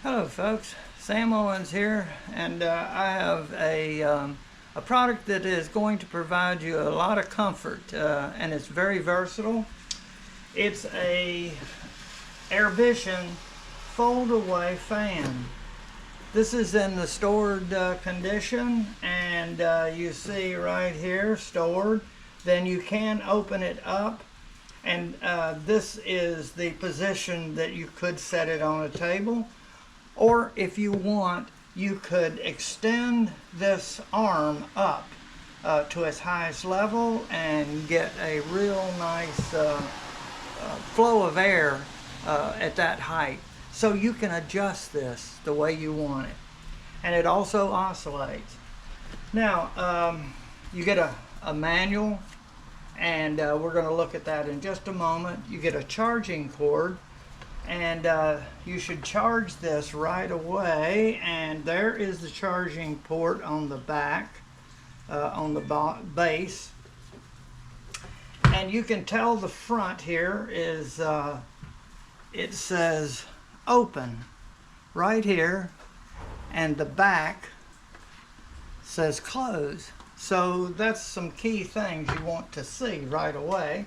Hello folks, Sam Owens here, and I have a product that is going to provide you a lot of comfort, and it's very versatile. It's a Airbition fold-away fan. This is in the stored condition, and you see right here, stored. Then you can open it up, and this is the position that you could set it on a table. Or if you want, you could extend this arm up to its highest level and get a real nice flow of air at that height. So you can adjust this the way you want it. And it also oscillates. Now, you get a manual, and we're going to look at that in just a moment. You get a charging cord. And you should charge this right away, and there is the charging port on the back, on the base. And you can tell the front here is, it says open right here, and the back says close. So that's some key things you want to see right away.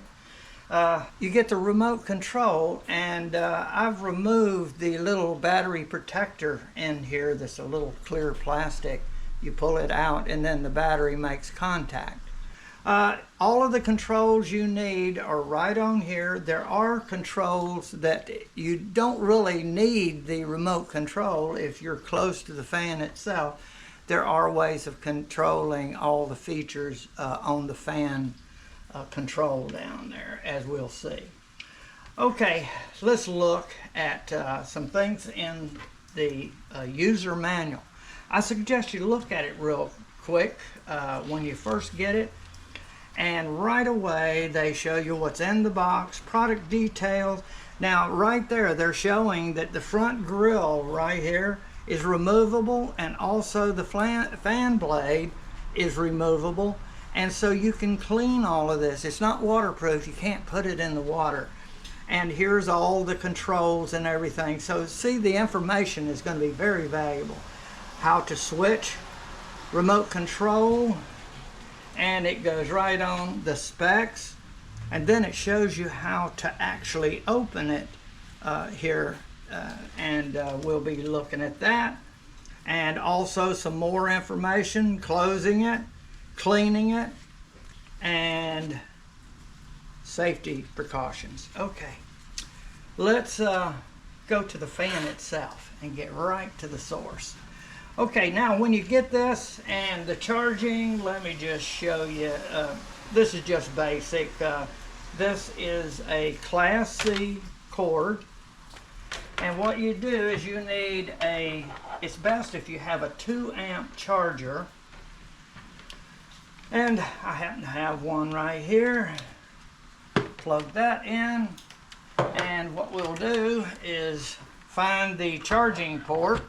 You get the remote control, and I've removed the little battery protector in here. That's a little clear plastic. You pull it out, and then the battery makes contact. All of the controls you need are right on here. There are controls that you don't really need the remote control if you're close to the fan itself. There are ways of controlling all the features on the fan control down there, as we'll see. Okay, let's look at some things in the user manual. I suggest you look at it real quick when you first get it, and right away they show you what's in the box, product details. Now right there they're showing that the front grille right here is removable, and also the fan blade is removable. And so you can clean all of this. It's not waterproof. You can't put it in the water. And here's all the controls and everything. So see, the information is going to be very valuable. How to switch, remote control, and it goes right on the specs. And then it shows you how to actually open it here. And we'll be looking at that. And also some more information, closing it, cleaning it, and safety precautions. Okay, let's go to the fan itself and get right to the source. Okay, now when you get this and the charging, let me just show you. This is just basic. This is a Class C cord, and what you do is you need it's best if you have a 2-amp charger. And I happen to have one right here. Plug that in, and what we'll do is find the charging port,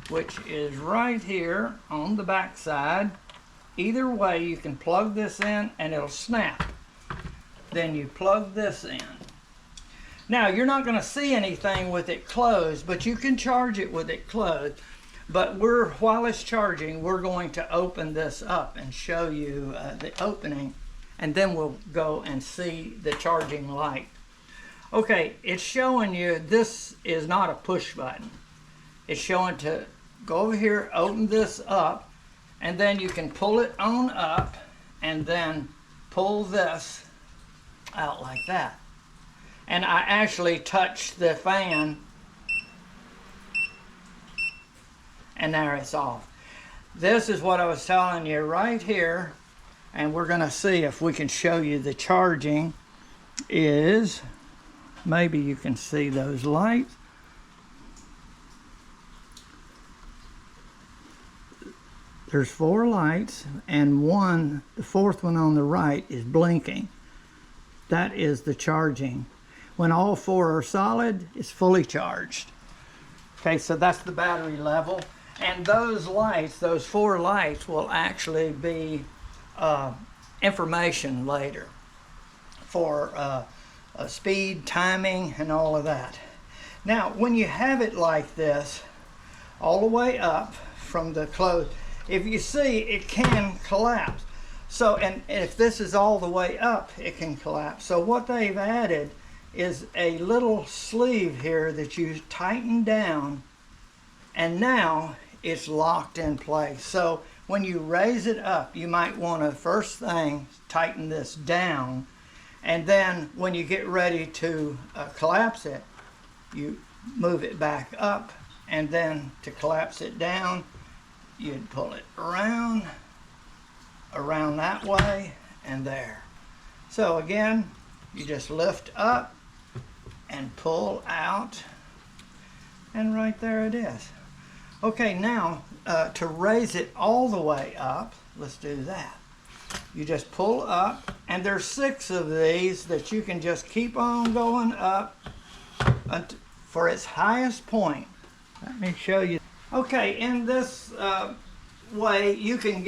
which is right here on the back side. Either way, you can plug this in and it'll snap. Then you plug this in. Now, you're not going to see anything with it closed, but you can charge it with it closed. But while it's charging, we're going to open this up and show you the opening, and then we'll go and see the charging light. Okay, it's showing you this is not a push button. It's showing to go over here, open this up, and then you can pull it on up and then pull this out like that. And I actually touched the fan, and there it's off. This is what I was telling you right here, and we're going to see if we can show you the charging is, maybe you can see those lights. There's 4 lights, and the fourth one on the right is blinking. That is the charging. When all 4 are solid, it's fully charged. Okay, so that's the battery level. And those lights, those 4 lights, will actually be information later for speed, timing, and all of that. Now, when you have it like this, all the way up from the close. If you see, it can collapse. So, and if this is all the way up, it can collapse. So what they've added is a little sleeve here that you tighten down, and now it's locked in place. So when you raise it up, you might want to first thing tighten this down, and then when you get ready to collapse it, you move it back up, and then to collapse it down, you'd pull it around that way, and there. So again, you just lift up and pull out, and right there it is. Okay, now to raise it all the way up, let's do that. You just pull up, and there's 6 of these that you can just keep on going up for its highest point. Let me show you. Okay, in this way, you can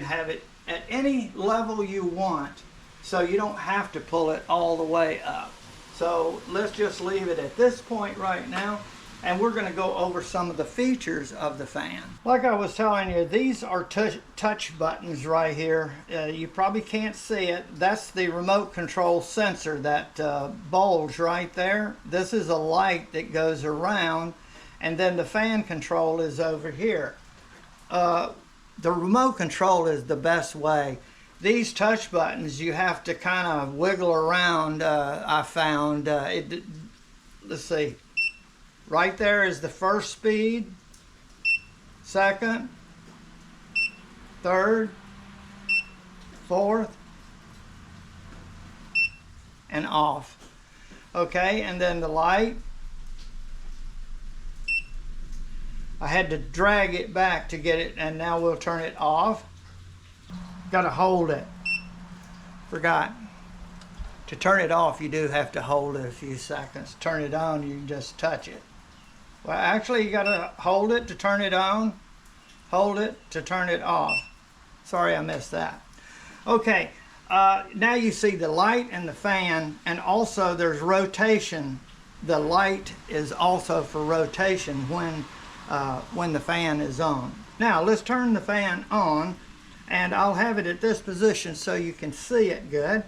have it at any level you want, so you don't have to pull it all the way up. So let's just leave it at this point right now, and we're going to go over some of the features of the fan. Like I was telling you, these are touch buttons right here. You probably can't see it. That's the remote control sensor, that bulge right there. This is a light that goes around, and then the fan control is over here. The remote control is the best way. These touch buttons, you have to kind of wiggle around. I found, let's see, right there is the first speed, second, third, fourth, and off. Okay, and then the light, I had to drag it back to get it, and now we'll turn it off. Got to hold it. Forgot. To turn it off, you do have to hold it a few seconds. Turn it on, you can just touch it. Well, actually, you got to hold it to turn it on, hold it to turn it off. Sorry, I missed that. Okay, now you see the light and the fan, and also there's rotation. The light is also for rotation when the fan is on. Now let's turn the fan on, and I'll have it at this position so you can see it good.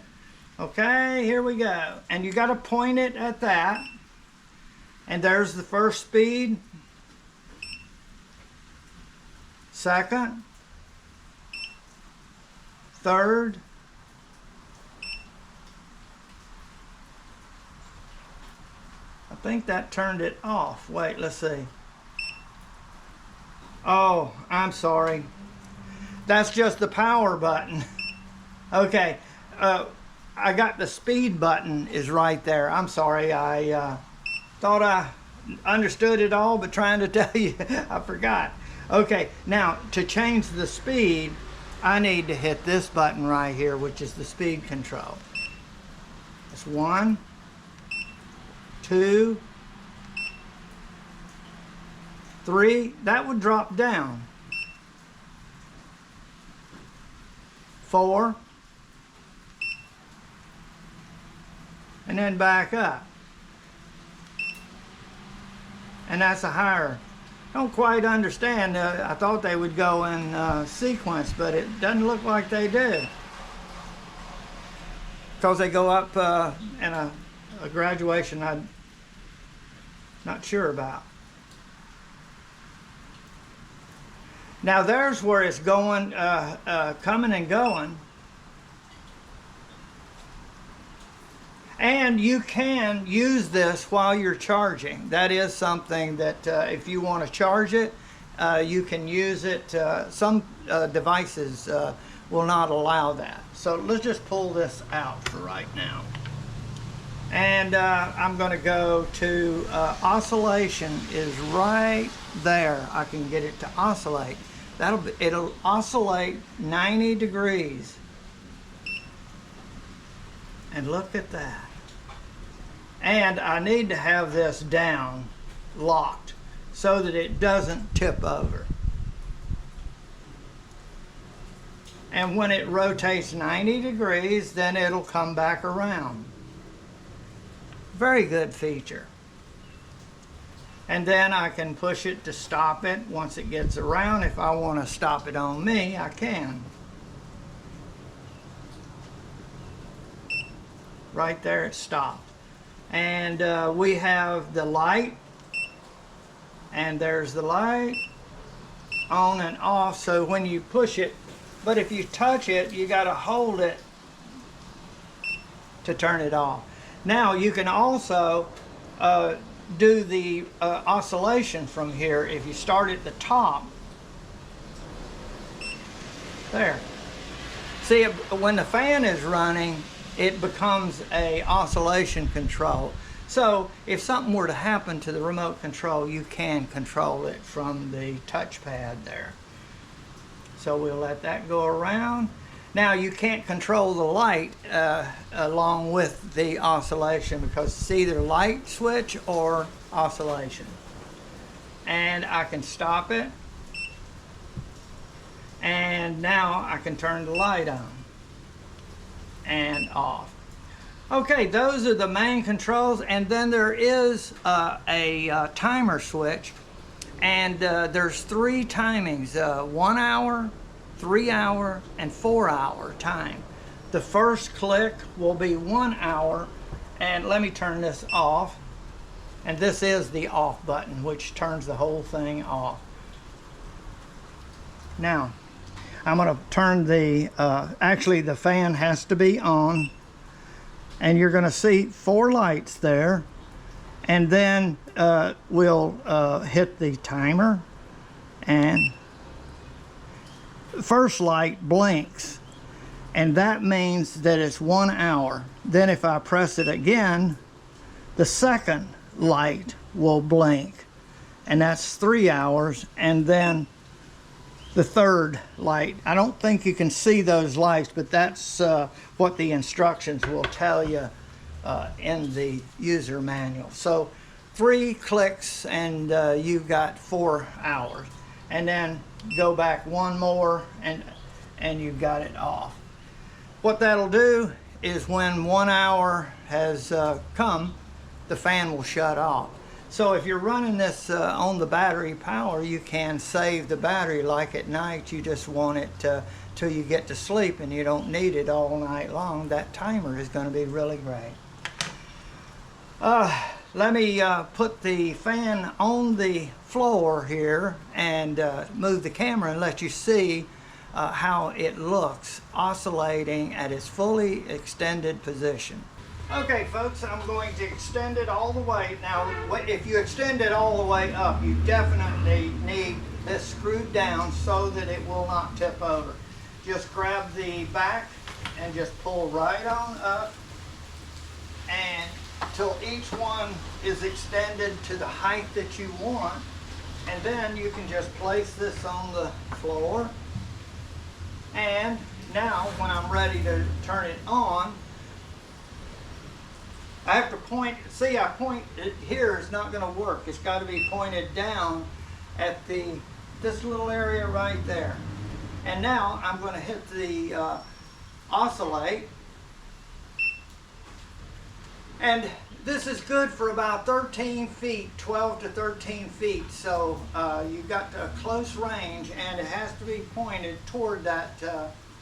Okay, here we go. And you got to point it at that, and there's the first speed, second, third, I think that turned it off. Wait, let's see. Oh, I'm sorry. That's just the power button. Okay, I got the speed button is right there. I'm sorry, I thought I understood it all, but trying to tell you, I forgot. Okay, now to change the speed, I need to hit this button right here, which is the speed control. It's 1, 2, 3, that would drop down. 4, and then back up. And that's a higher. Don't quite understand. I thought they would go in sequence, but it doesn't look like they do. Because they go up in a graduation I'm not sure about. Now there's where it's going, coming and going. And you can use this while you're charging. That is something that if you want to charge it, you can use it. Some devices will not allow that. So let's just pull this out for right now. And I'm going to go to oscillation is right there. I can get it to oscillate. It'll oscillate 90 degrees. And look at that. And I need to have this down, locked, so that it doesn't tip over. And when it rotates 90 degrees, then it'll come back around. Very good feature. And then I can push it to stop it once it gets around. If I want to stop it on me, I can. Right there, it stopped. And we have the light, and there's the light on and off. So when you push it, but if you touch it, you got to hold it to turn it off. Now you can also do the oscillation from here. If you start at the top, there. See, when the fan is running, it becomes a oscillation control. So if something were to happen to the remote control, you can control it from the touchpad there. So we'll let that go around. Now you can't control the light along with the oscillation, because it's either light switch or oscillation. And I can stop it. And now I can turn the light on and off. Okay, those are the main controls, and then there is a timer switch, and there's 3 timings, 1 hour, 3 hour, and 4 hour time. The first click will be 1 hour, and let me turn this off, and this is the off button, which turns the whole thing off. Now I'm going to turn the actually the fan has to be on, and you're going to see 4 lights there, and then we'll hit the timer, and first light blinks, and that means that it's 1 hour. Then if I press it again, the second light will blink, and that's 3 hours, and then the third light. I don't think you can see those lights, but that's what the instructions will tell you in the user manual. So 3 clicks and you've got 4 hours, and then go back 1 more and you've got it off. What that'll do is when 1 hour has come, the fan will shut off. So if you're running this on the battery power, you can save the battery. Like at night, you just want it till you get to sleep and you don't need it all night long. That timer is going to be really great. Let me put the fan on the floor here and move the camera and let you see how it looks oscillating at its fully extended position. Okay folks, I'm going to extend it all the way. Now if you extend it all the way up, you definitely need this screwed down so that it will not tip over. Just grab the back and just pull right on up, and till each one is extended to the height that you want, and then you can just place this on the floor. And now when I'm ready to turn it on, I have to point, see, I point it here is not going to work. It's got to be pointed down at this little area right there. And now I'm going to hit the oscillate. And this is good for about 13 feet, 12 to 13 feet. So you've got a close range, and it has to be pointed toward that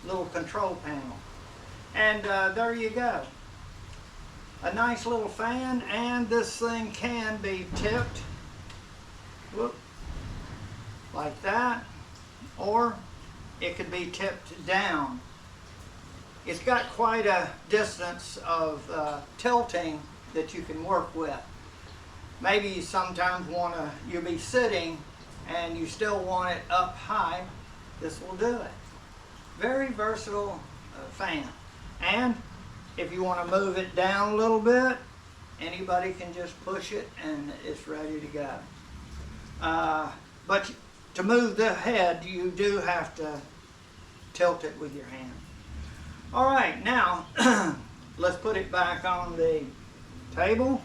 little control panel. And there you go. A nice little fan, and this thing can be tipped, whoop, like that, or it could be tipped down. It's got quite a distance of tilting that you can work with. Maybe you sometimes you'll be sitting and you still want it up high. This will do it. Very versatile fan. And if you want to move it down a little bit, anybody can just push it and it's ready to go. But to move the head, you do have to tilt it with your hand. All right, now let's put it back on the table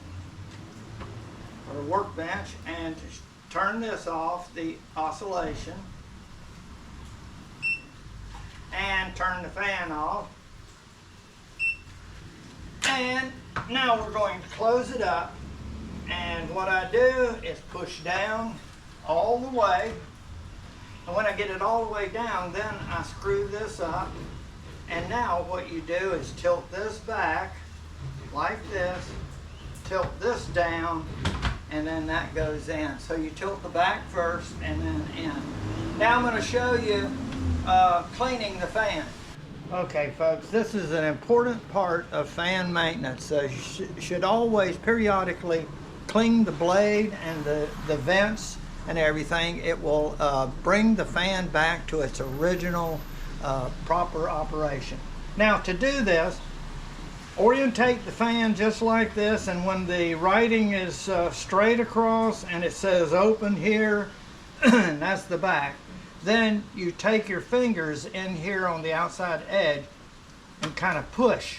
or workbench and turn this off, the oscillation, and turn the fan off. And now we're going to close it up And what I do is push down all the way. And when I get it all the way down, then I screw this up. And now what you do is tilt this back like this, tilt this down, and then that goes in. So you tilt the back first and then in. Now I'm going to show you cleaning the fan. Okay folks, this is an important part of fan maintenance. So you should always periodically clean the blade and the vents and everything. It will bring the fan back to its original proper operation. Now to do this, orientate the fan just like this, and when the writing is straight across and it says open here, and that's the back, then you take your fingers in here on the outside edge and kind of push,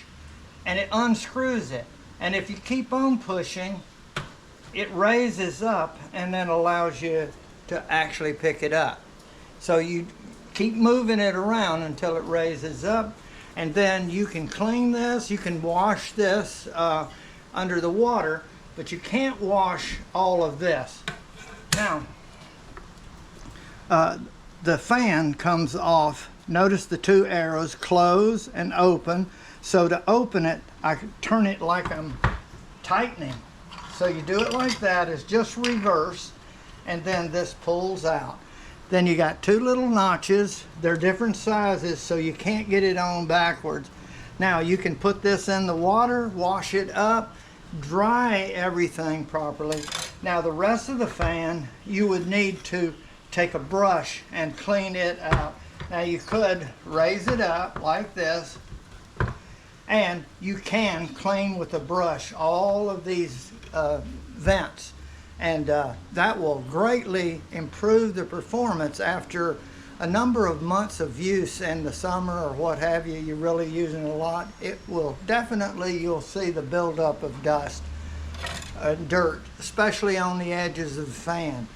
and it unscrews it. And if you keep on pushing, it raises up and then allows you to actually pick it up. So you keep moving it around until it raises up, and then you can clean this. You can wash this under the water, but you can't wash all of this. Now, the fan comes off. Notice the two arrows, close and open. So to open it, I turn it like I'm tightening. So you do it like that, it's just reverse, and then this pulls out. Then you got two little notches. They're different sizes, so you can't get it on backwards. Now you can put this in the water, wash it up, dry everything properly. Now the rest of the fan, you would need to take a brush and clean it out. Now you could raise it up like this, and you can clean with a brush all of these vents, and that will greatly improve the performance after a number of months of use in the summer or what have you. You're really using a lot. It will definitely, you'll see the buildup of dust, dirt, especially on the edges of the fan.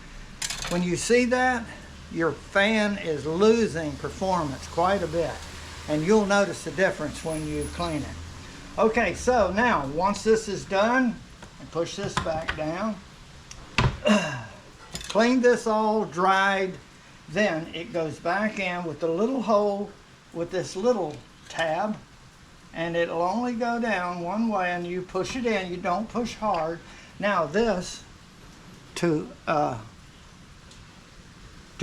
When you see that, your fan is losing performance quite a bit, and you'll notice the difference when you clean it. Okay, so now once this is done, and push this back down, clean this all, dried, then it goes back in with the little hole with this little tab, and it'll only go down one way, and you push it in. You don't push hard. Now this, to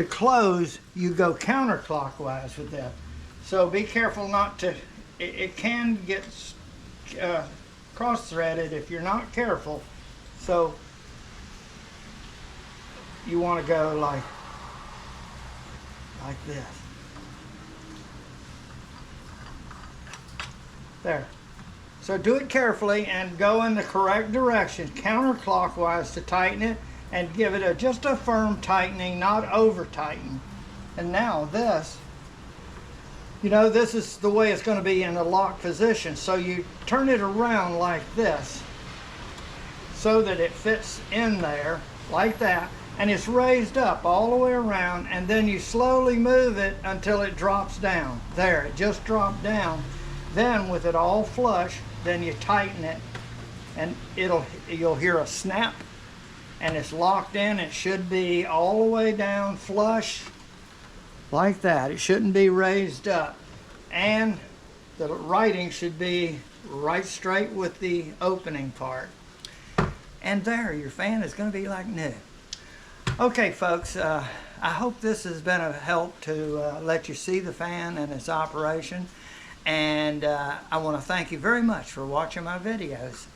close, you go counterclockwise with that. So be careful not to, it can get cross-threaded if you're not careful. So you want to go like this. There. So do it carefully and go in the correct direction, counterclockwise, to tighten it, and give it just a firm tightening, not over tighten. And now this, you know, this is the way it's going to be in a locked position. So you turn it around like this so that it fits in there like that, and it's raised up all the way around, and then you slowly move it until it drops down. There, it just dropped down. Then with it all flush, then you tighten it, and you'll hear a snap, and it's locked in. It should be all the way down flush like that. It shouldn't be raised up, and the writing should be right straight with the opening part. And there, your fan is going to be like new. Okay folks, I hope this has been a help to let you see the fan and its operation, and I want to thank you very much for watching my videos.